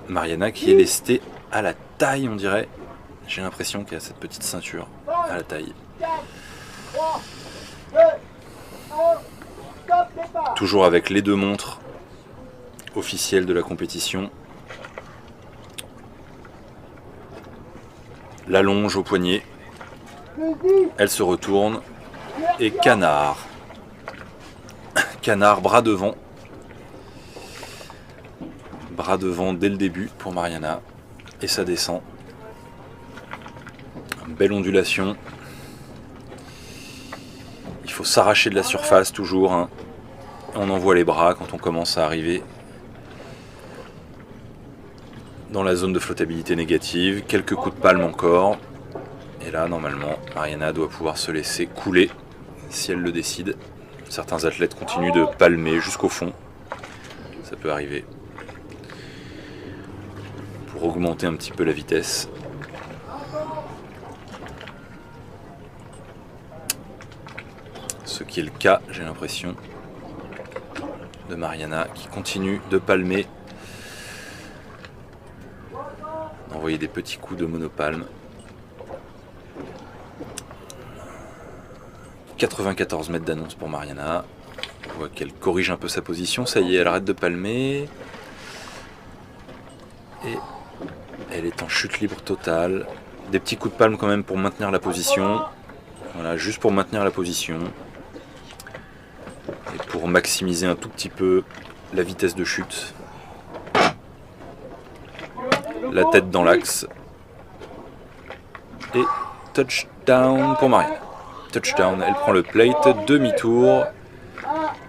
Mariana qui est lestée à la taille, on dirait. J'ai l'impression qu'il y a cette petite ceinture à la taille. Toujours avec les 2 montres officielles de la compétition. La longe au poignet. Elle se retourne. Et canard. Canard, bras devant. Bras devant dès le début pour Mariana. Et ça descend. Belle ondulation. Il faut s'arracher de la surface toujours. Hein. On envoie les bras quand on commence à arriver dans la zone de flottabilité négative. Quelques coups de palme encore. Et là, normalement, Mariana doit pouvoir se laisser couler si elle le décide. Certains athlètes continuent de palmer jusqu'au fond. Ça peut arriver. Pour augmenter un petit peu la vitesse. Ce qui est le cas, j'ai l'impression, de Mariana qui continue de palmer. D'envoyer des petits coups de monopalme. 94 mètres d'annonce pour Mariana. On voit qu'elle corrige un peu sa position. Ça y est, elle arrête de palmer. Et elle est en chute libre totale. Des petits coups de palme quand même pour maintenir la position. Voilà, juste pour maintenir la position. Et pour maximiser un tout petit peu la vitesse de chute. La tête dans l'axe. Et touchdown pour Mariana. Touchdown, elle prend le plate, demi-tour.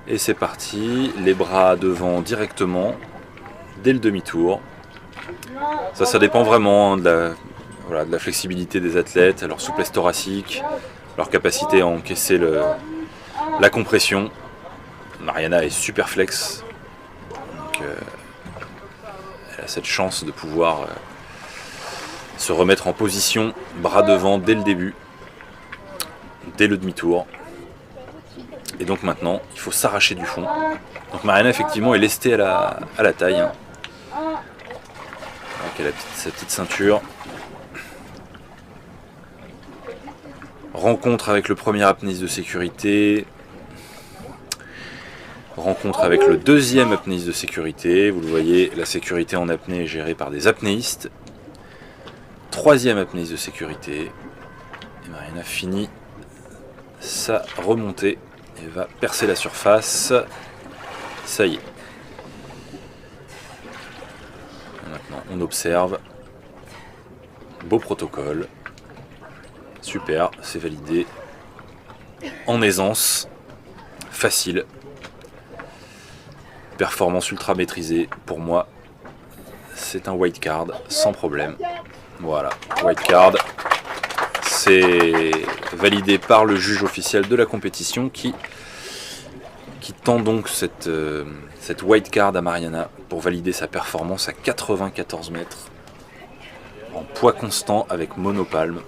Et c'est parti. Les bras devant directement. Dès le demi-tour. Ça dépend vraiment de la flexibilité des athlètes, leur souplesse thoracique, leur capacité à encaisser la compression. Mariana est super flex, donc elle a cette chance de pouvoir se remettre en position, bras devant dès le début, dès le demi-tour. Et donc maintenant, il faut s'arracher du fond. Donc Mariana effectivement est lestée à la taille. Hein. Donc elle a sa petite ceinture. Rencontre avec le premier apnéiste de sécurité. Rencontre avec le deuxième apnéiste de sécurité. Vous le voyez, la sécurité en apnée est gérée par des apnéistes. Troisième apnéiste de sécurité. Et Mariana finit sa remontée et va percer la surface. Ça y est. Maintenant, on observe. Beau protocole. Super, c'est validé. En aisance. Facile. Performance ultra maîtrisée. Pour moi, c'est un white card sans problème. Voilà, white card. C'est validé par le juge officiel de la compétition qui tend donc cette white card à Mariana pour valider sa performance à 94 mètres en poids constant avec monopalme.